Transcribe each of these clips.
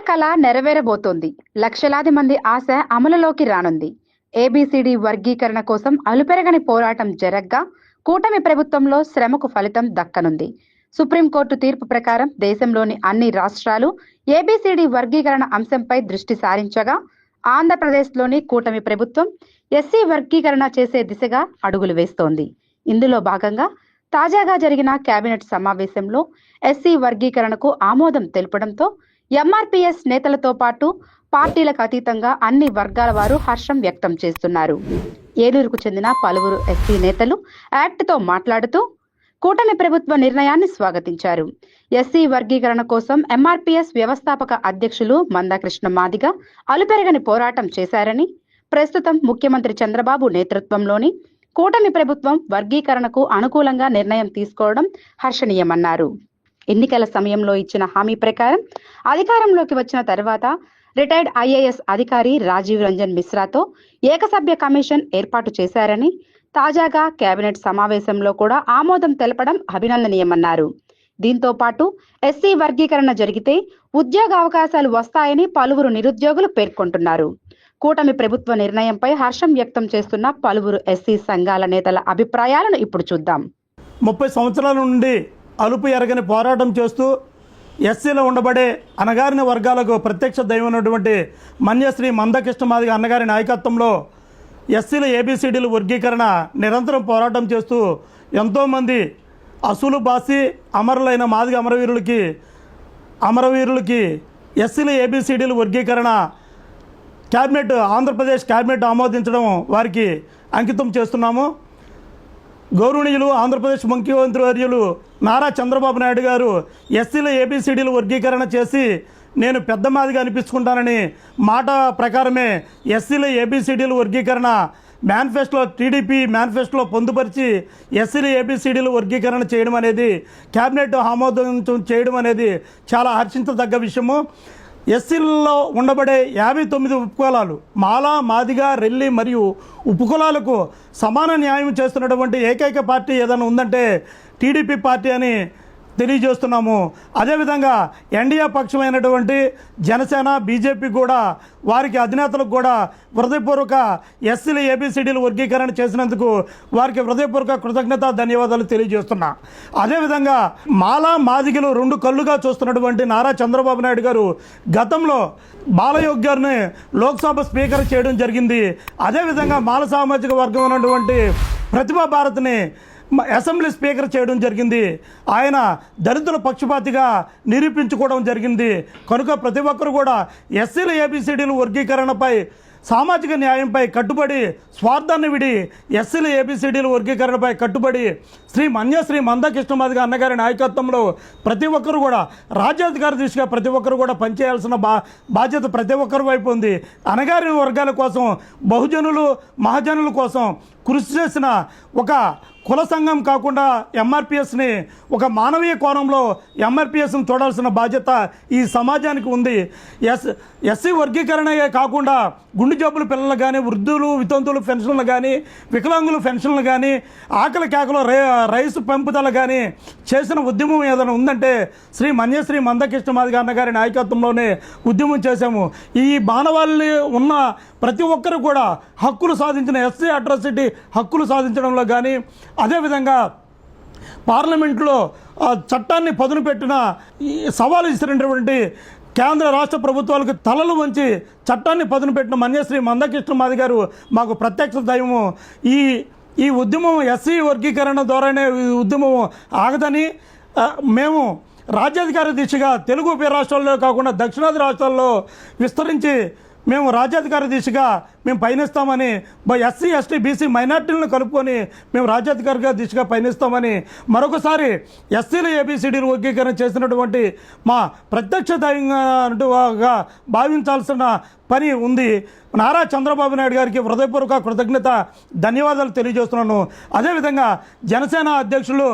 కళ నెరవేరబోతోంది. లక్షలాది మంది ఆశ అమలులోకి రానుంది. ఏబిసిడి వర్గీకరణ కోసం అలుపెరగని పోరాటం జరగ్గా కూటమి ప్రభుత్వంలో శ్రమకు ఫలితం దక్కనుంది. సుప్రీంకోర్టు తీర్పు ప్రకారం దేశంలోని అన్ని రాష్ట్రాలు ఏబిసిడి వర్గీకరణ అంశంపై దృష్టి సారించగా ఆంధ్రప్రదేశ్లోని కూటమి ప్రభుత్వం ఎస్సీ వర్గీకరణ చేసే దిశగా అడుగులు వేస్తోంది. ఇందులో భాగంగా తాజాగా జరిగిన కేబినెట్ సమావేశంలో ఎస్సీ వర్గీకరణకు ఆమోదం తెలపడంతో ఎంఆర్పీఎస్ నేతలతో పాటు పార్టీలకు అతీతంగా అన్ని వర్గాల వారు హర్షం వ్యక్తం చేస్తున్నారు. ఏలూరుకు చెందిన పలువురు ఎస్సీ నేతలు యాక్ట్తో మాట్లాడుతూ కూటమి ప్రభుత్వ నిర్ణయాన్ని స్వాగతించారు. ఎస్సీ వర్గీకరణ కోసం ఎంఆర్పీఎస్ వ్యవస్థాపక అధ్యక్షులు మందాకృష్ణ మాదిగ అలుపెరగని పోరాటం చేశారని, ప్రస్తుతం ముఖ్యమంత్రి చంద్రబాబు నేతృత్వంలోని కూటమి ప్రభుత్వం వర్గీకరణకు అనుకూలంగా నిర్ణయం తీసుకోవడం హర్షణీయమన్నారు. ఎన్నికల సమయంలో ఇచ్చిన హామీ ప్రకారం అధికారంలోకి వచ్చిన తర్వాత రిటైర్డ్ ఐఏఎస్ అధికారి రాజీవ్ రంజన్ మిశ్రాతో ఏకసభ్య కమిషన్ ఏర్పాటు చేశారని, తాజాగా కేబినెట్ సమావేశంలో కూడా ఆమోదం తెలపడం అభినందనీయమన్నారు. దీంతో పాటు ఎస్సీ వర్గీకరణ జరిగితే ఉద్యోగ అవకాశాలు వస్తాయని పలువురు నిరుద్యోగులు పేర్కొంటున్నారు. కూటమి ప్రభుత్వ నిర్ణయంపై హర్షం వ్యక్తం చేస్తున్న పలువురు ఎస్సీ సంఘాల నేతల అభిప్రాయాలను ఇప్పుడు చూద్దాం. 30 సంవత్సరాల నుండి అలుపు ఎరగని పోరాటం చేస్తూ ఎస్సీలో ఉండబడే అణగారిన వర్గాలకు ప్రత్యక్ష దైవమైనటువంటి మన్యశ్రీ మందకృష్ణ మాదిగ అన్నగారి నాయకత్వంలో ఎస్సీల ఏబిసిడీల వర్గీకరణ నిరంతరం పోరాటం చేస్తూ ఎంతోమంది అసూలు బాసి అమరులైన మాదిగ అమరవీరులకి ఎస్సీల ఏబిసిడీల వర్గీకరణ ఆంధ్రప్రదేశ్ క్యాబినెట్ ఆమోదించడం వారికి అంకితం చేస్తున్నాము. గౌరవనీయులు ఆంధ్రప్రదేశ్ ముఖ్యమంత్రి వర్యులు నారా చంద్రబాబు నాయుడు గారు ఎస్సీల ఏబిసిడీల వర్గీకరణ చేసి నేను పెద్ద మాదిగా అనిపించుకుంటానని మాట ప్రకారమే ఎస్సీల ఏబిసిడీల వర్గీకరణ టీడీపీ మేనిఫెస్టోలో పొందుపరిచి ఎస్సీల ఏబిసిడీల వర్గీకరణ చేయడం అనేది, క్యాబినెట్ ఆమోదం చేయడం అనేది చాలా హర్షించదగ్గ విషయము. ఎస్సీలలో ఉండబడే 59 ఉపకులాలు మాల, మాదిగ, రెల్లి మరియు ఉపకులాలకు సమాన న్యాయం చేస్తున్నటువంటి ఏకైక పార్టీ ఏదైనా ఉందంటే టీడీపీ పార్టీ అని తెలియజేస్తున్నాము. అదేవిధంగా ఎన్డీఏ పక్షమైనటువంటి జనసేన, బీజేపీ కూడా వారికి అధినేతలకు కూడా హృదయపూర్వక ఎస్సీల ఏబిసిడీల వర్గీకరణ చేసినందుకు వారికి హృదయపూర్వక ధన్యవాదాలు తెలియజేస్తున్నా. అదేవిధంగా మాల, మాదిగలు 2 కళ్ళుగా చూస్తున్నటువంటి నారా చంద్రబాబు నాయుడు గారు గతంలో బాలయోగ్ గారిని లోక్సభ స్పీకర్ చేయడం జరిగింది. అదేవిధంగా మాల సామాజిక వర్గం ఉన్నటువంటి ప్రతిభా భారత్ని అసెంబ్లీ స్పీకర్ చేయడం జరిగింది. ఆయన దళితుల పక్షపాతిగా నిరూపించుకోవడం జరిగింది. కనుక ప్రతి ఒక్కరు కూడా ఎస్సీల ఏబిసిడీల వర్గీకరణపై, సామాజిక న్యాయంపై కట్టుబడి, స్వార్థాన్ని విడి ఎస్సీల ఏబిసిడీల వర్గీకరణపై కట్టుబడి శ్రీ మందకృష్ణ మాదిగ అన్నగారి నాయకత్వంలో ప్రతి ఒక్కరు కూడా రాజ్యాధికార దిశగా ప్రతి ఒక్కరు కూడా పనిచేయాల్సిన బాధ్యత ప్రతి ఒక్కరి వైపు ఉంది. అణగారిన వర్గాల కోసం, బహుజనులు మహాజనుల కోసం కృషి చేసిన ఒక కుల సంఘం కాకుండా ఎంఆర్పిఎస్ని ఒక మానవీయ కోణంలో ఎంఆర్పిఎస్ని చూడాల్సిన బాధ్యత ఈ సమాజానికి ఉంది. ఎస్సీ వర్గీకరణే కాకుండా గుండె జబ్బుల పిల్లలు కానీ, వృద్ధులు వితంతువులు పెన్షన్లు కానీ, వికలాంగుల పెన్షన్లు కానీ, ఆకలి కేకలో రైసు పెంపుదల కానీ చేసిన ఉద్యమం ఏదైనా ఉందంటే శ్రీ మందకృష్ణ మాదిగ అన్నగారి నాయకత్వంలోనే ఉద్యమం చేశాము. ఈ మానవాళి ఉన్న ప్రతి ఒక్కరు కూడా హక్కులు సాధించిన ఎస్సీ అట్రాసిటీ హక్కులు సాధించడంలో కానీ, అదేవిధంగా పార్లమెంట్లో చట్టాన్ని పదును పెట్టిన సవాలు ఇచ్చినటువంటి కేంద్ర రాష్ట్ర ప్రభుత్వాలకు తలలు వంచి చట్టాన్ని పదును పెట్టిన మందకృష్ణ మాదిగ గారు మాకు ప్రత్యక్ష దైవము. ఈ ఉద్యమం ఎస్సీ వర్గీకరణ ద్వారానే ఉద్యమం ఆగదని మేము రాజ్యాధికార దిశగా తెలుగు రాష్ట్రాల్లో కాకుండా దక్షిణాది రాష్ట్రాల్లో విస్తరించి మేము రాజ్యాధికార దిశగా మేము పయనిస్తామని, ఎస్సీ, ఎస్టీ, బీసీ మైనార్టీలను కలుపుకొని మేము రాజ్యాధికార దిశగా పయనిస్తామని మరొకసారి ఎస్సీల ఏబిసిడీలు వర్గీకరణ చేసినటువంటి మా ప్రత్యక్ష దైవంగా భావించాల్సిన పని ఉంది. నారా చంద్రబాబు నాయుడు గారికి హృదయపూర్వక ధన్యవాదాలు తెలియజేస్తున్నాను. అదేవిధంగా జనసేన అధ్యక్షులు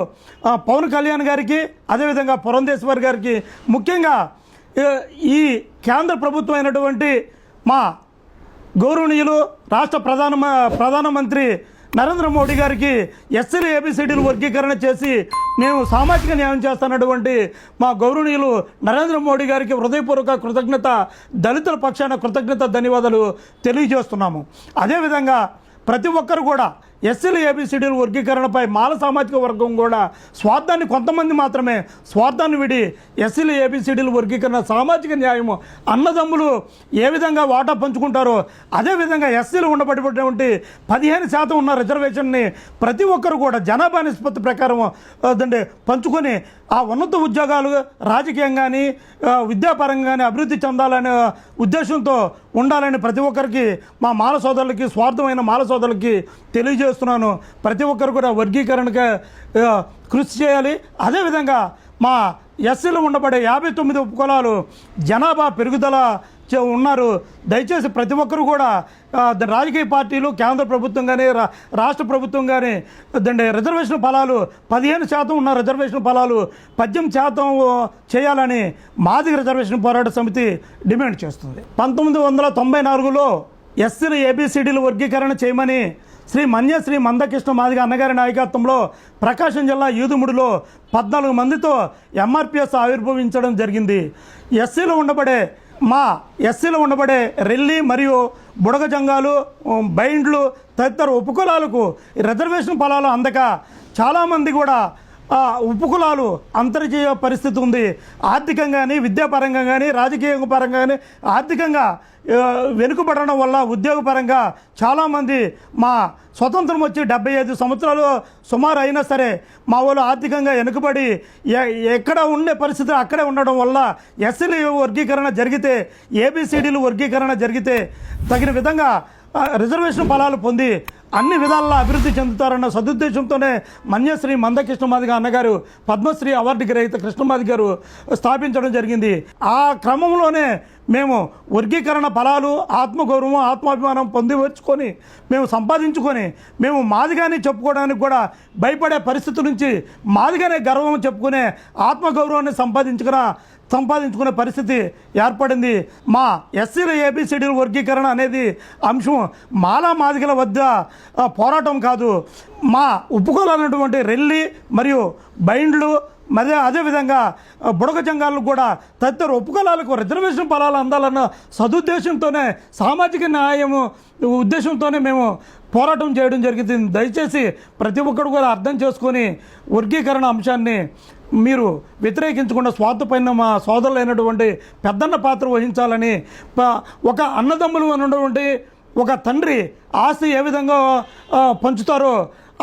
పవన్ కళ్యాణ్ గారికి, అదేవిధంగా పురంధేశ్వర్ గారికి, ముఖ్యంగా ఈ కేంద్ర ప్రభుత్వం అయినటువంటి మా గౌరవనీయులు రాష్ట్ర ప్రధానమంత్రి నరేంద్ర మోడీ గారికి ఎస్సీలు ఏబిసిడీలు వర్గీకరణ చేసి నేను సామాజిక న్యాయం చేస్తున్నటువంటి మా గౌరవనీయులు నరేంద్ర మోడీ గారికి హృదయపూర్వక కృతజ్ఞత, దళితుల పక్షాన కృతజ్ఞత ధన్యవాదాలు తెలియజేస్తున్నాము. అదేవిధంగా ప్రతి ఒక్కరు కూడా ఎస్సీలు ఏబిసిడీలు వర్గీకరణపై మాల సామాజిక వర్గం కూడా స్వార్థాన్ని, కొంతమంది మాత్రమే స్వార్థాన్ని విడి ఎస్సీలు ఏబిసిడీలు వర్గీకరణ, సామాజిక న్యాయము, అన్నదమ్ములు ఏ విధంగా వాటా పంచుకుంటారో అదేవిధంగా ఎస్సీలు ఉండబడినటువంటి 15% ఉన్న రిజర్వేషన్ని ప్రతి ఒక్కరు కూడా జనాభా నిష్పత్తి ప్రకారం పంచుకొని ఆ ఉన్నత ఉద్యోగాలు రాజకీయంగాని విద్యాపరంగా కానీ అభివృద్ధి చెందాలనే ఉద్దేశంతో ఉండాలని ప్రతి ఒక్కరికి, మా మాల సోదరులకి, స్వార్థమైన మాల సోదరులకి తెలియజేస్తున్నాను. ప్రతి ఒక్కరు కూడా వర్గీకరణకి కృషి చేయాలి. అదేవిధంగా మా ఎస్సీలో ఉండబడే 59 ఉపకులాలు జనాభా పెరుగుదల ఉన్నారు. దయచేసి ప్రతి ఒక్కరు కూడా రాజకీయ పార్టీలు, కేంద్ర ప్రభుత్వం కానీ రాష్ట్ర ప్రభుత్వం కానీ రిజర్వేషన్ ఫలాలు 15% ఉన్న రిజర్వేషన్ ఫలాలు 18% చేయాలని మాదిగ రిజర్వేషన్ పోరాట సమితి డిమాండ్ చేస్తుంది. 1994లో ఎస్సీలు ఏబిసిడీలు వర్గీకరణ చేయమని శ్రీ మందకృష్ణ మాదిగ అన్నగారి నాయకత్వంలో ప్రకాశం జిల్లా యూదుముడిలో 14 మందితో ఎంఆర్పిఎస్ ఆవిర్భవించడం జరిగింది. ఎస్సీలో ఉండబడే రెల్లి మరియు బుడగ జంగాలు, బైండ్లు తదితర ఉపకులాలకు రిజర్వేషన్ ఫలాలు అందక చాలామంది కూడా ఉపకులాలు అంతర్జీయ పరిస్థితి ఉంది. ఆర్థికంగా కానీ, విద్యాపరంగా కానీ, రాజకీయ పరంగా కానీ ఆర్థికంగా వెనుకబడడం వల్ల ఉద్యోగపరంగా చాలామంది మా స్వతంత్రం వచ్చి 75 సంవత్సరాలు సుమారు అయినా సరే మా వాళ్ళు ఆర్థికంగా వెనుకబడి ఎక్కడ ఉండే పరిస్థితి అక్కడే ఉండడం వల్ల ఎస్సీలు వర్గీకరణ జరిగితే, ఏబిసిడీలు వర్గీకరణ జరిగితే తగిన విధంగా రిజర్వేషన్ ఫలాలు పొంది అన్ని విధాలలో అభివృద్ధి చెందుతారన్న సదుద్దేశంతోనే మన్యశ్రీ మందకృష్ణ మాదిగ అన్నగారు పద్మశ్రీ అవార్డు గ్రహీత కృష్ణమాది గారు స్థాపించడం జరిగింది. ఆ క్రమంలోనే మేము వర్గీకరణ ఫలాలు, ఆత్మగౌరవం, ఆత్మాభిమానం పొందివచ్చుకొని మేము సంపాదించుకొని మేము మాదిగానే చెప్పుకోవడానికి కూడా భయపడే పరిస్థితి నుంచి మాదిగానే గర్వం చెప్పుకునే ఆత్మగౌరవాన్ని సంపాదించుకునే పరిస్థితి ఏర్పడింది. మా ఎస్సీల ఏబిసిడీల వర్గీకరణ అనేది అంశం మాలా మాదిగల వద్ద పోరాటం కాదు. మా ఉపకులాలైనటువంటి రెల్లి మరియు బైండ్లు మరియు అదేవిధంగా బుడగ జంగాలకు కూడా తదితర ఉపకులాలకు రిజర్వేషన్ ఫలాలు అందాలన్న సదుద్దేశంతోనే, సామాజిక న్యాయము ఉద్దేశంతోనే మేము పోరాటం చేయడం జరిగింది. దయచేసి ప్రతి ఒక్కరు కూడా అర్థం చేసుకొని వర్గీకరణ అంశాన్ని మీరు వ్యతిరేకించకుండా స్వార్థపైన మా సోదరులైనటువంటి పెద్దన్న పాత్ర వహించాలని, ఒక అన్నదమ్ములు అన్నటువంటి ఒక తండ్రి ఆస్తి ఏ విధంగా పంచుతారో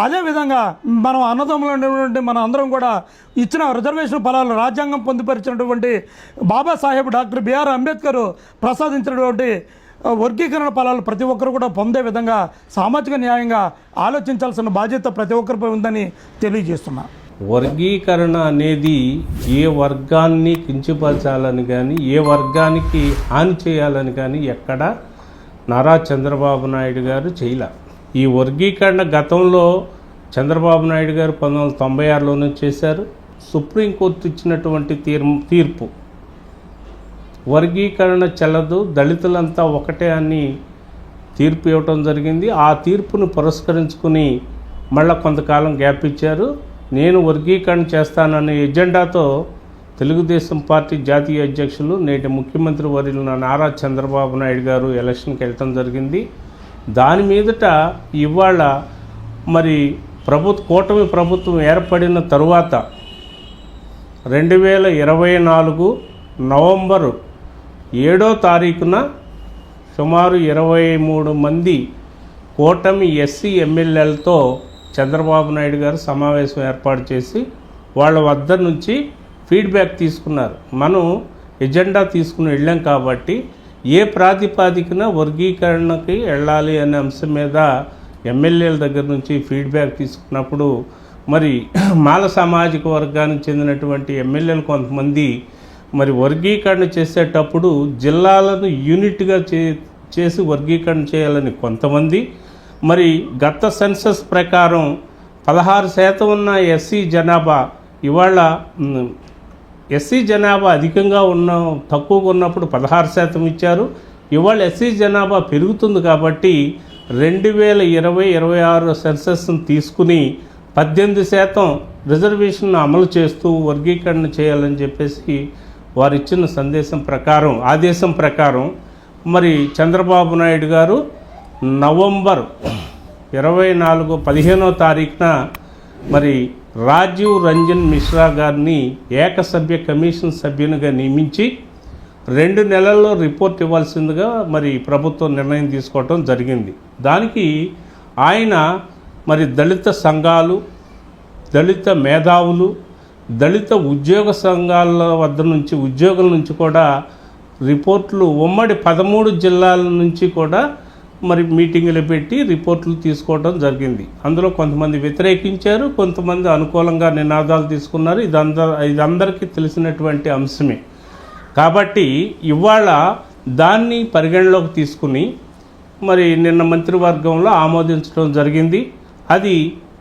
అదేవిధంగా మనం అన్నదమ్ములు అనేటువంటి మన అందరం కూడా ఇచ్చిన రిజర్వేషన్ ఫలాలు రాజ్యాంగం పొందుపరిచినటువంటి బాబాసాహెబ్ డాక్టర్ బిఆర్ అంబేద్కర్ ప్రసాదించినటువంటి వర్గీకరణ ఫలాలు ప్రతి ఒక్కరు కూడా పొందే విధంగా సామాజిక న్యాయంగా ఆలోచించాల్సిన బాధ్యత ప్రతి ఒక్కరిపై ఉందని తెలియజేస్తున్నా. వర్గీకరణ అనేది ఏ వర్గాన్ని కించపరచాలని కానీ, ఏ వర్గానికి హాని చేయాలని కానీ ఎక్కడ నారా చంద్రబాబు నాయుడు గారు చేయలే. ఈ వర్గీకరణ గతంలో చంద్రబాబు నాయుడు గారు 1996లోనే చేశారు. సుప్రీంకోర్టు ఇచ్చినటువంటి తీర్పు వర్గీకరణ చెల్లదు, దళితులంతా ఒకటే అని తీర్పు ఇవ్వటం జరిగింది. ఆ తీర్పును పురస్కరించుకుని మళ్ళీ కొంతకాలం గ్యాప్ ఇచ్చారు. నేను వర్గీకరణ చేస్తాననే ఎజెండాతో తెలుగుదేశం పార్టీ జాతీయ అధ్యక్షులు నేటి ముఖ్యమంత్రి వర్యులు నారా చంద్రబాబు నాయుడు గారు ఎలక్షన్కి వెళ్ళటం జరిగింది. దాని మీదట ఇవాళ మరి కూటమి ప్రభుత్వం ఏర్పడిన తరువాత 2024 నవంబరు 7వ తారీఖున సుమారు 23 మంది కూటమి ఎస్సీ ఎమ్మెల్యేలతో చంద్రబాబు నాయుడు గారు సమావేశం ఏర్పాటు చేసి వాళ్ళ వద్ద నుంచి ఫీడ్బ్యాక్ తీసుకున్నారు. మనం ఎజెండా తీసుకుని వెళ్ళాం కాబట్టి ఏ ప్రాతిపాదికన వర్గీకరణకి వెళ్ళాలి అనే అంశం మీద ఎమ్మెల్యేల దగ్గర నుంచి ఫీడ్బ్యాక్ తీసుకున్నప్పుడు మరి మాల సామాజిక వర్గానికి చెందినటువంటి ఎమ్మెల్యేలు కొంతమంది మరి వర్గీకరణ చేసేటప్పుడు జిల్లాలను యూనిట్గా చేసి వర్గీకరణ చేయాలని కొంతమంది, మరి గత సెన్సస్ ప్రకారం 16% ఉన్న ఎస్సీ జనాభా ఇవాళ ఎస్సీ జనాభా అధికంగా తక్కువగా ఉన్నప్పుడు 16% ఇచ్చారు. ఇవాళ ఎస్సీ జనాభా పెరుగుతుంది కాబట్టి 2020-26 సెన్సస్ను తీసుకుని 18% రిజర్వేషన్ అమలు చేస్తూ వర్గీకరణ చేయాలని చెప్పేసి వారు ఇచ్చిన ఆదేశం ప్రకారం మరి చంద్రబాబు నాయుడు గారు నవంబర్ 15వ తారీఖున మరి రాజీవ్ రంజన్ మిశ్రా గారిని ఏకసభ్య కమిషన్ సభ్యునిగా నియమించి 2 నెలల్లో రిపోర్ట్ ఇవ్వాల్సిందిగా మరి ప్రభుత్వం నిర్ణయం తీసుకోవటం జరిగింది. దానికి ఆయన మరి దళిత సంఘాలు, దళిత మేధావులు, దళిత ఉద్యోగ సంఘాల ఉద్యోగుల నుంచి కూడా రిపోర్ట్లు ఉమ్మడి 13 జిల్లాల నుంచి కూడా మరి మీటింగులు పెట్టి రిపోర్ట్లు తీసుకోవడం జరిగింది. అందులో కొంతమంది వ్యతిరేకించారు, కొంతమంది అనుకూలంగా నినాదాలు తీసుకున్నారు. ఇదందరికీ తెలిసినటువంటి అంశమే. కాబట్టి ఇవాళ దాన్ని పరిగణలోకి తీసుకుని మరి నిన్న మంత్రివర్గంలో ఆమోదించడం జరిగింది. అది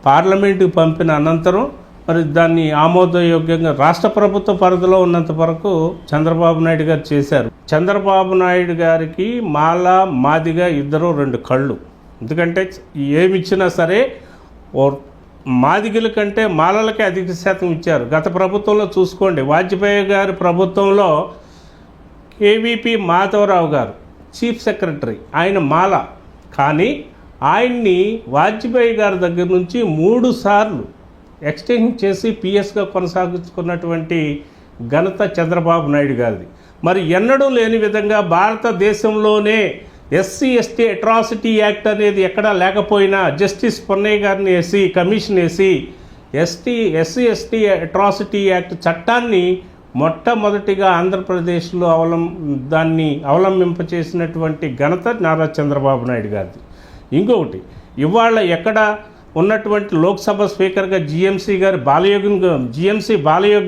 పార్లమెంటుకు పంపిన అనంతరం మరి దాన్ని ఆమోదయోగ్యంగా రాష్ట్ర ప్రభుత్వ పరిధిలో ఉన్నంత వరకు చంద్రబాబు నాయుడు గారు చేశారు. చంద్రబాబు నాయుడు గారికి మాల, మాదిగ ఇద్దరు 2 కళ్ళు. ఎందుకంటే ఏమిచ్చినా సరే మాదిగల కంటే మాలలకే అధిక శాతం ఇచ్చారు. గత ప్రభుత్వంలో చూసుకోండి, వాజ్పేయి గారి ప్రభుత్వంలో కేవీపీ మాధవరావు గారు చీఫ్ సెక్రటరీ, ఆయన మాల. కానీ ఆయన్ని వాజ్పేయి గారి దగ్గర నుంచి 3 సార్లు ఎక్స్టెండ్ చేసి పిఎస్గా కొనసాగించుకున్నటువంటి ఘనత చంద్రబాబు నాయుడు గారిది. మరి ఎన్నడూ లేని విధంగా భారతదేశంలోనే ఎస్సీ ఎస్టీ అట్రాసిటీ యాక్ట్ అనేది ఎక్కడా లేకపోయినా జస్టిస్ పొన్నయ్య గారిని commission SC ST atrocity act చట్టాన్ని మొట్టమొదటిగా ఆంధ్రప్రదేశ్లో దాన్ని అవలంబింపచేసినటువంటి ఘనత నారా చంద్రబాబు నాయుడు గారిది. ఇంకొకటి, ఇవాళ ఎక్కడ ఉన్నటువంటి లోక్సభ స్పీకర్గా జిఎంసీ బాలయోగి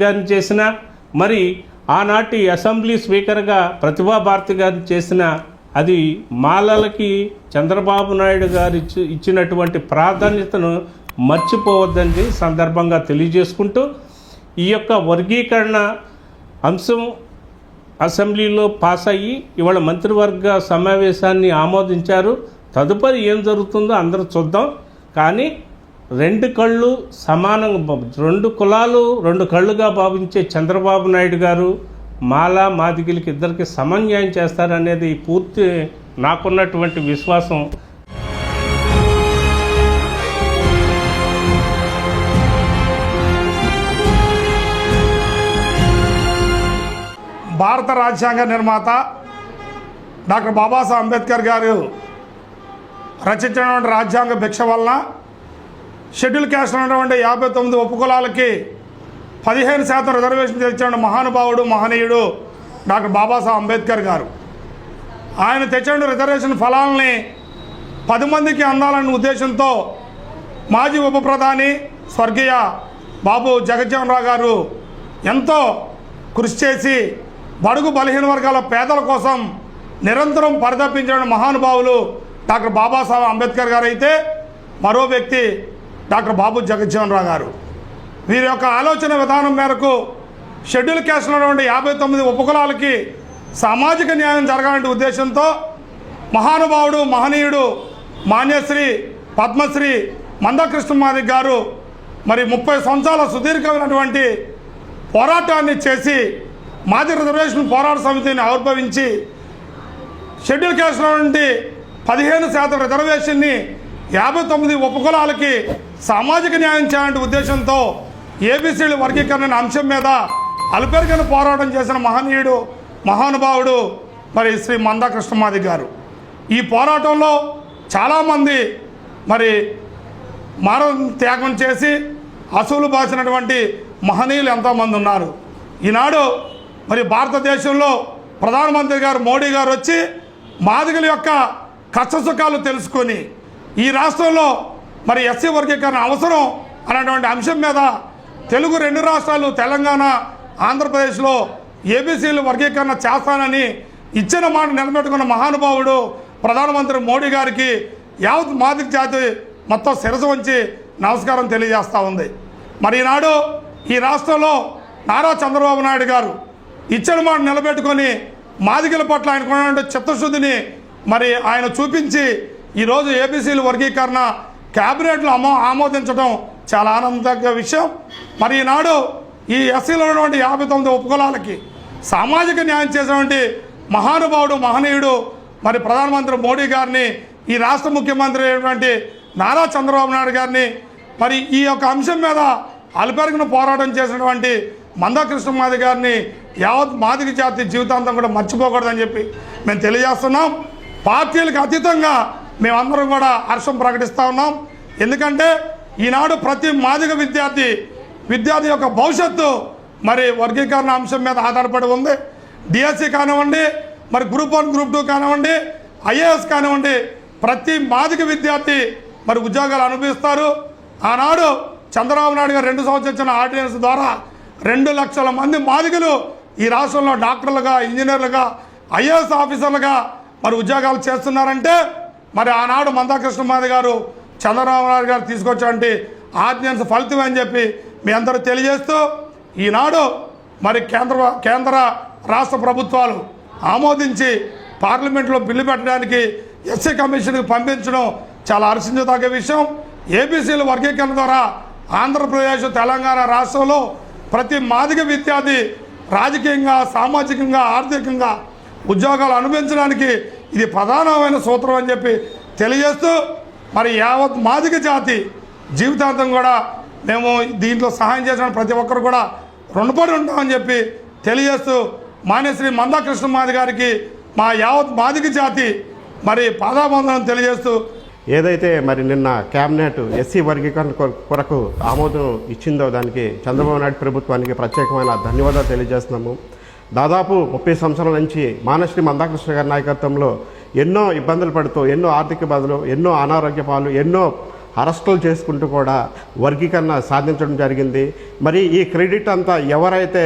గారిని చేసిన, మరి ఆనాటి అసెంబ్లీ స్పీకర్గా ప్రతిభా భారతి గారిని చేసిన, అది మాలలకి చంద్రబాబు నాయుడు గారు ఇచ్చినటువంటి ప్రాధాన్యతను మర్చిపోవద్దని సందర్భంగా తెలియజేసుకుంటూ, ఈ యొక్క వర్గీకరణ అంశం అసెంబ్లీలో పాస్ అయ్యి ఇవాళ మంత్రివర్గ సమావేశాన్ని ఆమోదించారు. తదుపరి ఏం జరుగుతుందో అందరూ చూద్దాం. కానీ 2 కళ్ళు సమానంగా, 2 కులాలు 2 కళ్ళుగా భావించే చంద్రబాబు నాయుడు గారు మాల, మాదిగలకి ఇద్దరికి సమన్యాయం చేస్తారనేది పూర్తి నాకున్నటువంటి విశ్వాసం. భారత రాజ్యాంగ నిర్మాత డాక్టర్ బాబాసాహెబ్ అంబేద్కర్ గారు రచించినటువంటి రాజ్యాంగ భిక్ష వలన షెడ్యూల్ క్యాస్ట్ ఉన్నటువంటి 59 ఉపకులాలకి 15% రిజర్వేషన్ తెచ్చిన మహానుభావుడు, మహనీయుడు డాక్టర్ బాబాసాహెబ్ అంబేద్కర్ గారు. ఆయన తెచ్చిన రిజర్వేషన్ ఫలాలని 10 మందికి అందాలన్న ఉద్దేశంతో మాజీ ఉప ప్రధాని స్వర్గీయ బాబు జగజ్జీవన్ రావు గారు ఎంతో కృషి చేసి బడుగు బలహీన వర్గాల పేదల కోసం నిరంతరం పరితపించిన మహానుభావులు డాక్టర్ బాబాసాహెబ్ అంబేద్కర్ గారు అయితే, మరో వ్యక్తి డాక్టర్ బాబు జగజ్జీవన్ రావు గారు. వీరి యొక్క ఆలోచన విధానం మేరకు షెడ్యూల్ క్యాస్ట్ ఉన్నటువంటి 59 ఉపకులాలకి సామాజిక న్యాయం జరగాలనే ఉద్దేశంతో మహానుభావుడు, మహనీయుడు మాన్యశ్రీ పద్మశ్రీ మందాకృష్ణమాదిగ గారు మరి 30 సంవత్సరాల సుదీర్ఘమైనటువంటి పోరాటాన్ని చేసి మాజీ రిజర్వేషన్ పోరాట సమితిని ఆవిర్భవించి షెడ్యూల్ క్యాస్ట్లో నుండి 15% రిజర్వేషన్ని 59 ఉపకులాలకి సామాజిక న్యాయం చేయాలనే ఉద్దేశంతో ఏబీసీల వర్గీకరణ అంశం మీద అలుపెరగన పోరాటం చేసిన మహనీయుడు, మహానుభావుడు మరి శ్రీ మందాకృష్ణమాదిగ గారు. ఈ పోరాటంలో చాలామంది మరి త్యాగం చేసి అసూలు బాసినటువంటి మహనీయులు ఎంతోమంది ఉన్నారు. ఈనాడు మరి భారతదేశంలో ప్రధానమంత్రి గారు మోడీ గారు వచ్చి మాదిగల యొక్క కష్టసుఖాలు తెలుసుకొని ఈ రాష్ట్రంలో మరి ఎస్సీ వర్గీకరణ అవసరం అనేటువంటి అంశం మీద తెలుగు 2 రాష్ట్రాలు తెలంగాణ, ఆంధ్రప్రదేశ్లో ఏబీసీలు వర్గీకరణ చేస్తానని ఇచ్చిన మాట నిలబెట్టుకున్న మహానుభావుడు ప్రధానమంత్రి మోడీ గారికి యావత్ మాదిగ జాతి మొత్తం శిరసు వంచి నమస్కారం తెలియజేస్తూ ఉంది. మరి ఈనాడు ఈ రాష్ట్రంలో నారా చంద్రబాబు నాయుడు గారు ఇచ్చిన మాట నిలబెట్టుకొని మాదిగల పట్ల ఆయనకున్నటువంటి చిత్తశుద్ధిని మరి ఆయన చూపించి ఈరోజు ఏబీసీల వర్గీకరణ క్యాబినెట్లో ఆమోదించడం చాలా ఆనందకర విషయం. మరి ఈనాడు ఈ ఎస్సీలో ఉన్నటువంటి 59 ఉపకులాలకి సామాజిక న్యాయం చేసినటువంటి మహానుభావుడు మహనీయుడు మరి ప్రధానమంత్రి మోడీ గారిని, ఈ రాష్ట్ర ముఖ్యమంత్రి అయినటువంటి నారా చంద్రబాబు నాయుడు గారిని, మరి ఈ యొక్క అంశం మీద అలుపెరగిన పోరాటం చేసినటువంటి మందా కృష్ణమాది గారిని యావత్ మాదిగ జాతి జీవితాంతం కూడా మర్చిపోకూడదని చెప్పి మేము తెలియజేస్తున్నాం. పార్టీలకు అతీతంగా మేమందరం కూడా హర్షం ప్రకటిస్తూ ఉన్నాం. ఎందుకంటే ఈనాడు ప్రతి మాదిగ విద్యార్థి యొక్క భవిష్యత్తు మరి వర్గీకరణ అంశం మీద ఆధారపడి ఉంది. డిఎస్సి కానివ్వండి, మరి గ్రూప్ 1 గ్రూప్ 2 కానివ్వండి, ఐఏఎస్ కానివ్వండి, ప్రతి మాదిగ విద్యార్థి మరి ఉద్యోగాలు అనుభవిస్తారు. ఆనాడు చంద్రబాబు నాయుడు గారు 2 సంవత్సరాలు ఇచ్చిన ఆర్డినెన్స్ ద్వారా 2 లక్షల మంది మాదిగలు ఈ రాష్ట్రంలో డాక్టర్లుగా, ఇంజనీర్లుగా, ఐఏఎస్ ఆఫీసర్లుగా మరి ఉద్యోగాలు చేస్తున్నారంటే మరి ఆనాడు మందా కృష్ణమాది గారు, చంద్రబాబు నాయుడు గారు తీసుకొచ్చేటువంటి ఆర్డినెన్స్ ఫలితం అని చెప్పి మీ అందరూ తెలియజేస్తూ, ఈనాడు మరి కేంద్ర రాష్ట్ర ప్రభుత్వాలు ఆమోదించి పార్లమెంట్లో బిల్లు పెట్టడానికి ఎస్సీ కమిషన్కి పంపించడం చాలా హర్షించదగ్గ విషయం. ఏబీసీల వర్గీకరణ ద్వారా ఆంధ్రప్రదేశ్, తెలంగాణ రాష్ట్రంలో ప్రతి మాదిగ విద్యార్థి రాజకీయంగా, సామాజికంగా, ఆర్థికంగా ఉద్యోగాలు అనుభవించడానికి ఇది ప్రధానమైన సూత్రం అని చెప్పి తెలియజేస్తూ, మరి యావత్ మాదిగ జాతి జీవితాంతం కూడా మేము దీంట్లో సహాయం చేసిన ప్రతి ఒక్కరు కూడా రుణపడి ఉంటామని చెప్పి తెలియజేస్తూ, మాన్యశ్రీ మందా కృష్ణమాది గారికి మా యావత్ మాదిగ జాతి మరి పాదాబంధనం తెలియజేస్తూ, ఏదైతే మరి నిన్న క్యాబినెట్ ఎస్సీ వర్గీకరణ కొరకు ఆమోదం ఇచ్చిందో దానికి చంద్రబాబు నాయుడు ప్రభుత్వానికి ప్రత్యేకమైన ధన్యవాదాలు తెలియజేస్తున్నాము. దాదాపు 30 సంవత్సరాల నుంచి మానశ్రీ మందాకృష్ణ గారి నాయకత్వంలో ఎన్నో ఇబ్బందులు పడుతూ, ఎన్నో ఆర్థిక బాధలు, ఎన్నో అనారోగ్య పాలు, ఎన్నో అరెస్టులు చేసుకుంటూ కూడా వర్గీకరణ సాధించడం జరిగింది. మరి ఈ క్రెడిట్ అంతా ఎవరైతే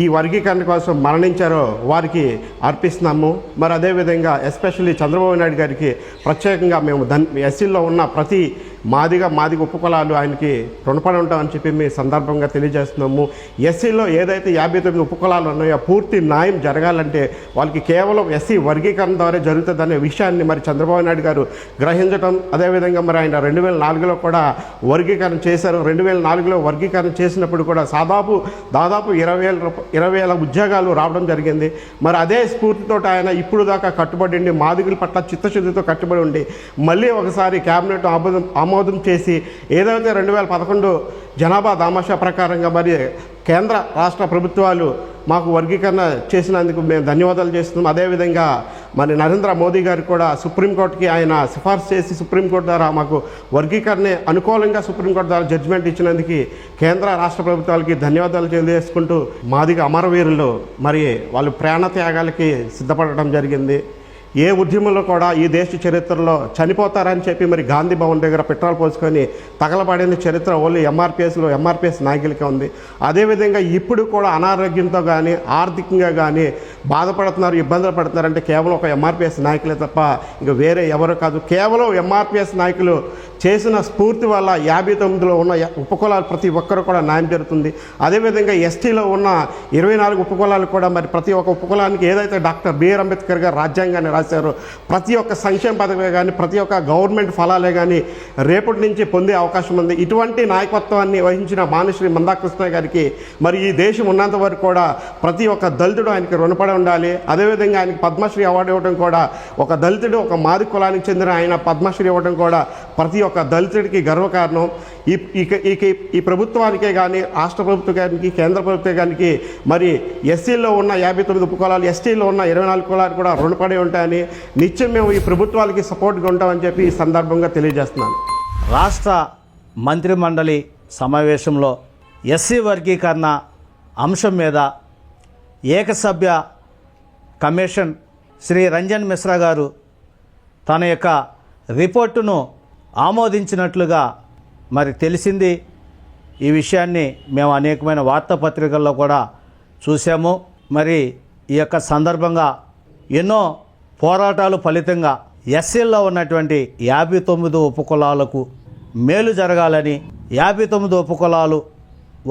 ఈ వర్గీకరణ కోసం మరణించారో వారికి అర్పిస్తున్నాము. మరి అదేవిధంగా ఎస్పెషల్లీ చంద్రబాబు నాయుడు గారికి ప్రత్యేకంగా మేము ఎస్సీలో ఉన్న ప్రతి మాదిగ ఉపకులాలు ఆయనకి రుణపడి ఉంటామని చెప్పి మీ సందర్భంగా తెలియజేస్తున్నాము. ఎస్సీలో ఏదైతే 59 ఉపకులాలు ఉన్నాయో పూర్తి న్యాయం జరగాలంటే వాళ్ళకి కేవలం ఎస్సీ వర్గీకరణ ద్వారా జరుగుతుందనే విషయాన్ని మరి చంద్రబాబు నాయుడు గారు గ్రహించడం, అదేవిధంగా మరి ఆయన 2004లో కూడా వర్గీకరణ చేశారు. 2004లో వర్గీకరణ చేసినప్పుడు కూడా దాదాపు 20,000 ఉద్యోగాలు రావడం జరిగింది. మరి అదే స్ఫూర్తితో ఆయన ఇప్పుడు దాకా కట్టుబడి ఉండి, మాదిగుల పట్ల చిత్తశుద్ధితో కట్టుబడి ఉండి మళ్ళీ ఒకసారి క్యాబినెట్ ఆమోదం చేసి ఏదైతే 2011 జనాభా దామాషా ప్రకారంగా మరి కేంద్ర రాష్ట్ర ప్రభుత్వాలు మాకు వర్గీకరణ చేసినందుకు మేము ధన్యవాదాలు చేస్తున్నాం. అదేవిధంగా మరి నరేంద్ర మోదీ గారు కూడా సుప్రీంకోర్టుకి ఆయన సిఫార్సు చేసి సుప్రీంకోర్టు ద్వారా మాకు వర్గీకరణ అనుకూలంగా సుప్రీంకోర్టు ద్వారా జడ్జిమెంట్ ఇచ్చినందుకు కేంద్ర రాష్ట్ర ప్రభుత్వాలకి ధన్యవాదాలు తెలియజేసుకుంటూ, మాదిగ అమరవీరులు మరి వాళ్ళు ప్రాణత్యాగాలకి సిద్ధపడటం జరిగింది. ఏ ఉద్యమంలో కూడా ఈ దేశ చరిత్రలో చనిపోతారని చెప్పి మరి గాంధీ భవన్ దగ్గర పెట్రోల్ పోసుకొని తగలబడిన చరిత్ర ఓన్లీ ఎంఆర్పిఎస్ నాయకులకే ఉంది. అదేవిధంగా ఇప్పుడు కూడా అనారోగ్యంతో కానీ ఆర్థికంగా కానీ బాధపడుతున్నారు, ఇబ్బందులు పడుతున్నారంటే కేవలం ఒక ఎంఆర్పిఎస్ నాయకులే తప్ప ఇంకా వేరే ఎవరు కాదు. కేవలం ఎంఆర్పిఎస్ నాయకులు చేసిన స్ఫూర్తి వల్ల 59లో ఉన్న ఉపకులాలు ప్రతి ఒక్కరు కూడా న్యాయం జరుగుతుంది. అదేవిధంగా ఎస్టీలో ఉన్న 24 ఉపకులాలు కూడా మరి ప్రతి ఒక్క ఉపకులానికి ఏదైతే డాక్టర్ బిఆర్ అంబేద్కర్ గారు రాజ్యాంగాన్ని రాశారో ప్రతి ఒక్క సంక్షేమ పథకమే కానీ ప్రతి ఒక్క గవర్నమెంట్ ఫలాలే కానీ రేపటి నుంచి పొందే అవకాశం ఉంది. ఇటువంటి నాయకత్వాన్ని వహించిన మానశ్రీ మందాకృష్ణ గారికి మరి ఈ దేశం ఉన్నంత వరకు కూడా ప్రతి ఒక్క దళితుడు ఆయనకి రుణపడి ఉండాలి. అదేవిధంగా ఆయనకి పద్మశ్రీ అవార్డు ఇవ్వడం కూడా ఒక దళితుడు, ఒక మాది కులానికి చెందిన ఆయన పద్మశ్రీ ఇవ్వడం కూడా ప్రతి ఒక్క దళితుడికి గర్వకారణం. ఈ ప్రభుత్వానికే కానీ రాష్ట్ర ప్రభుత్వానికి కేంద్ర ప్రభుత్వానికి మరి ఎస్సీలో ఉన్న 59 ఉపకులాలు, ఎస్టీలో ఉన్న 24 కులాలు కూడా రుణపడి ఉంటాయని నిత్యం మేము ఈ ప్రభుత్వాలకి సపోర్ట్గా ఉంటామని చెప్పి ఈ సందర్భంగా తెలియజేస్తున్నాను. రాష్ట్ర మంత్రిమండలి సమావేశంలో ఎస్సీ వర్గీకరణ అంశం మీద ఏకసభ్య కమిషన్ శ్రీ రంజన్ మిశ్రా గారు తన యొక్క రిపోర్టును ఆమోదించినట్లుగా మరి తెలిసింది. ఈ విషయాన్ని మేము అనేకమైన వార్తాపత్రికల్లో కూడా చూసాము. మరి ఈ యొక్క సందర్భంగా ఎన్నో పోరాటాలు ఫలితంగా ఎస్సీల్లో ఉన్నటువంటి 59 ఉపకులాలకు మేలు జరగాలని, 59 ఉపకులాలు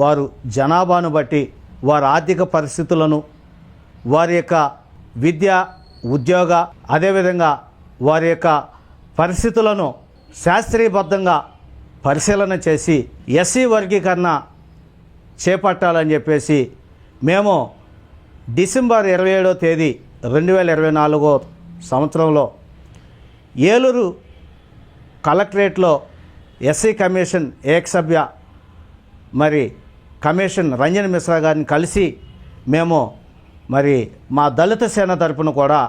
వారు జనాభాను బట్టి వారి ఆర్థిక పరిస్థితులను, వారి యొక్క విద్య, ఉద్యోగ, అదేవిధంగా వారి యొక్క పరిస్థితులను శాస్త్రీయబద్ధంగా పరిశీలన చేసి ఎస్సీ వర్గీకరణ చేపట్టాలని చెప్పేసి మేము డిసెంబర్ 27వ తేదీ 2024 సంవత్సరంలో ఏలూరు కలెక్టరేట్లో ఎస్సీ కమిషన్ ఏకసభ్య మరి కమిషన్ రంజన్ మిశ్రా గారిని కలిసి మేము మరి మా దళిత సేన తరపున కూడా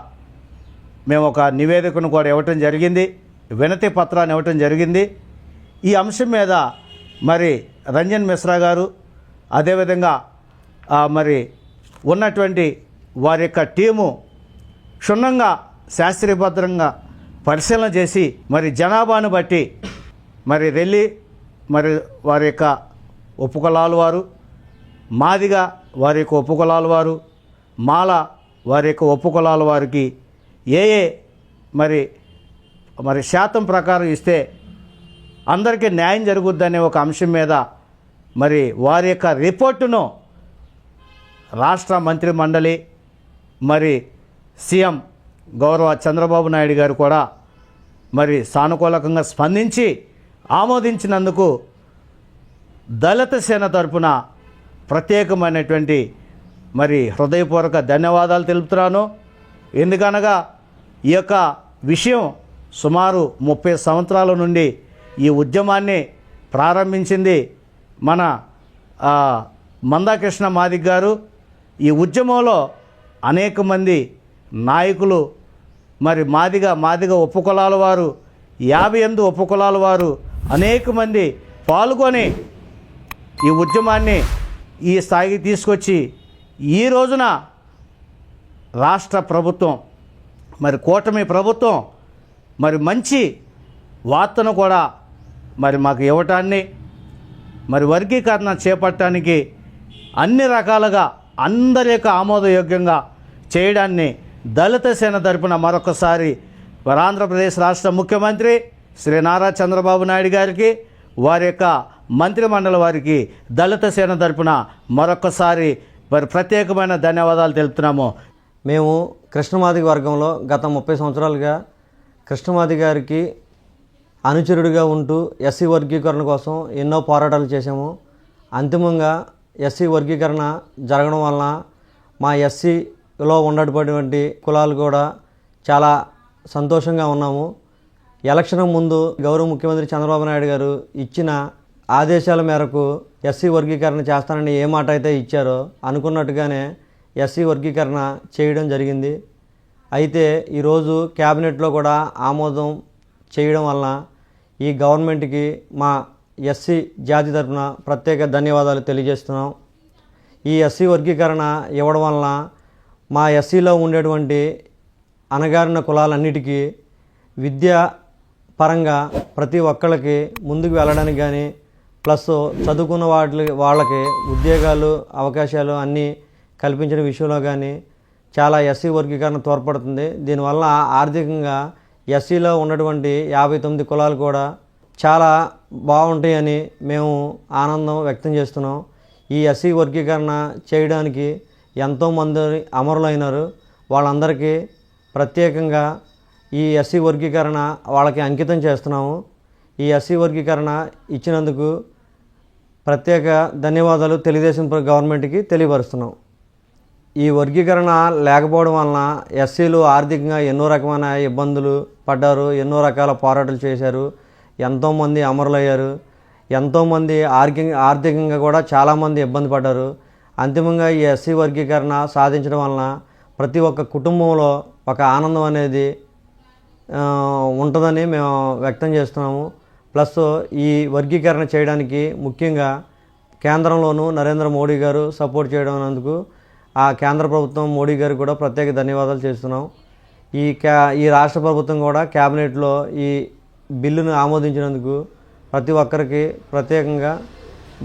మేము ఒక నివేదికను కూడా ఇవ్వటం జరిగింది, వినతి పత్రాన్ని ఇవ్వటం జరిగింది. ఈ అంశం మీద మరి రంజన్ మిశ్రా గారు అదేవిధంగా మరి ఉన్నటువంటి వారి యొక్క టీము క్షుణ్ణంగా శాస్త్రీయబద్ధంగా పరిశీలన చేసి మరి జనాభాను బట్టి మరి రెల్లి మరి వారి యొక్క ఉపకులాల వారు, మాదిగ వారి యొక్క ఉపకులాల వారు, మాల వారి యొక్క ఉపకులాల వారికి ఏ మరి శాతం ప్రకారం ఇస్తే అందరికీ న్యాయం జరుగుద్దనే ఒక అంశం మీద మరి వారి యొక్క రిపోర్టును రాష్ట్ర మంత్రి మండలి మరి సీఎం గౌరవ చంద్రబాబు నాయుడు గారు కూడా మరి సానుకూలంగా స్పందించి ఆమోదించినందుకు దళిత సేన తరపున ప్రత్యేకమైనటువంటి మరి హృదయపూర్వక ధన్యవాదాలు తెలుపుతున్నాను. ఎందుకనగా ఈ యొక్క విషయం సుమారు 30 సంవత్సరాల నుండి ఈ ఉద్యమాన్ని ప్రారంభించింది మన మందాకృష్ణ మాదిగ గారు. ఈ ఉద్యమంలో అనేక మంది నాయకులు మరి మాదిగ ఉపకులాల వారు 58 ఉపకులాల వారు అనేక మంది పాల్గొని ఈ ఉద్యమాన్ని ఈ స్థాయికి తీసుకొచ్చి ఈ రోజున రాష్ట్ర ప్రభుత్వం మరి కూటమి ప్రభుత్వం మరి మంచి వార్తను కూడా మరి మాకు ఇవ్వటాన్ని మరి వర్గీకరణ చేపట్టడానికి అన్ని రకాలుగా అందరి యొక్క ఆమోదయోగ్యంగా చేయడాన్ని దళిత సేన తరపున మరొకసారి ఆంధ్రప్రదేశ్ రాష్ట్ర ముఖ్యమంత్రి శ్రీ నారా చంద్రబాబు నాయుడు గారికి వారి యొక్క మంత్రిమండలి వారికి దళిత సేన తరపున మరొకసారి మరి ప్రత్యేకమైన ధన్యవాదాలు తెలుపుతున్నాము. మేము కృష్ణమాదిగ వర్గంలో గత 30 సంవత్సరాలుగా కృష్ణమాదిగ గారికి అనుచరుడిగా ఉంటూ ఎస్సీ వర్గీకరణ కోసం ఎన్నో పోరాటాలు చేశాము. అంతిమంగా ఎస్సీ వర్గీకరణ జరగడం వలన మా ఎస్సీలో ఉన్నటువంటి కులాలు కూడా చాలా సంతోషంగా ఉన్నాము. ఎలక్షన్ ముందు గౌరవ ముఖ్యమంత్రి చంద్రబాబు నాయుడు గారు ఇచ్చిన ఆదేశాల మేరకు ఎస్సీ వర్గీకరణ చేస్తానని ఏ మాట అయితే ఇచ్చారో అనుకున్నట్టుగానే ఎస్సీ వర్గీకరణ చేయడం జరిగింది. అయితే ఈరోజు క్యాబినెట్లో కూడా ఆమోదం చేయడం వలన ఈ గవర్నమెంట్కి మా ఎస్సీ జాతి తరఫున ప్రత్యేక ధన్యవాదాలు తెలియజేస్తున్నాం. ఈ ఎస్సీ వర్గీకరణ ఇవ్వడం వలన మా ఎస్సీలో ఉండేటువంటి అణగారిన కులాలన్నిటికీ విద్యా పరంగా ప్రతి ఒక్కళ్ళకి ముందుకు వెళ్ళడానికి కానీ ప్లస్ చదువుకున్న వాళ్ళకి ఉద్యోగాలు అవకాశాలు అన్నీ కల్పించిన విషయంలో కానీ చాలా ఎస్సీ వర్గీకరణ తోడ్పడుతుంది. దీనివల్ల ఆర్థికంగా ఎస్సీలో ఉన్నటువంటి 59 కులాలు కూడా చాలా బాగుంటాయని మేము ఆనందం వ్యక్తం చేస్తున్నాం. ఈ ఎస్సీ వర్గీకరణ చేయడానికి ఎంతోమంది అమరులైనారు. వాళ్ళందరికీ ప్రత్యేకంగా ఈ ఎస్సీ వర్గీకరణ వాళ్ళకి అంకితం చేస్తున్నాము. ఈ ఎస్సీ వర్గీకరణ ఇచ్చినందుకు ప్రత్యేక ధన్యవాదాలు తెలుగుదేశం గవర్నమెంట్కి తెలియపరుస్తున్నాం. ఈ వర్గీకరణ లేకపోవడం వలన ఎస్సీలు ఆర్థికంగా ఎన్నో రకమైన ఇబ్బందులు పడ్డారు, ఎన్నో రకాల పోరాటాలు చేశారు, ఎంతోమంది అమరులయ్యారు, ఎంతోమంది ఆర్థికంగా కూడా చాలామంది ఇబ్బంది పడ్డారు. అంతిమంగా ఈ ఎస్సీ వర్గీకరణ సాధించడం వలన ప్రతి ఒక్క కుటుంబంలో ఒక ఆనందం అనేది ఉంటుందని మేము వ్యక్తం చేస్తున్నాము. ప్లస్ ఈ వర్గీకరణ చేయడానికి ముఖ్యంగా కేంద్రంలోనూ నరేంద్ర మోడీ గారు సపోర్ట్ చేయడం అందుకు ఆ కేంద్ర ప్రభుత్వం మోడీ గారికి కూడా ప్రత్యేక ధన్యవాదాలు చేస్తున్నాం. ఈ రాష్ట్ర ప్రభుత్వం కూడా క్యాబినెట్లో ఈ బిల్లును ఆమోదించినందుకు ప్రతి ఒక్కరికి ప్రత్యేకంగా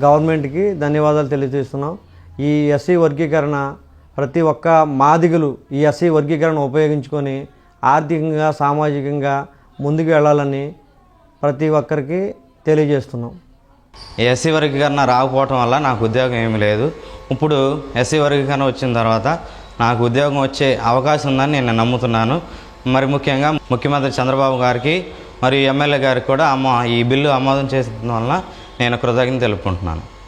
గవర్నమెంట్కి ధన్యవాదాలు తెలియజేస్తున్నాం. ఈ ఎస్సీ వర్గీకరణ ప్రతి ఒక్క మాదిగలు ఈ ఎస్సీ వర్గీకరణ ఉపయోగించుకొని ఆర్థికంగా సామాజికంగా ముందుకు వెళ్ళాలని ప్రతి ఒక్కరికి తెలియజేస్తున్నాం. ఎస్సీ వర్గీకరణ రాకపోవటం వల్ల నాకు ఉద్యోగం ఏమీ లేదు. ఇప్పుడు ఎస్సీ వర్గీకరణ వచ్చిన తర్వాత నాకు ఉద్యోగం వచ్చే అవకాశం ఉందని నేను నమ్ముతున్నాను. మరి ముఖ్యంగా ముఖ్యమంత్రి చంద్రబాబు గారికి మరియు ఎమ్మెల్యే గారికి కూడా ఈ బిల్లు ఆమోదం చేసిన వలన నేను కృతజ్ఞత తెలుపుకుంటున్నాను.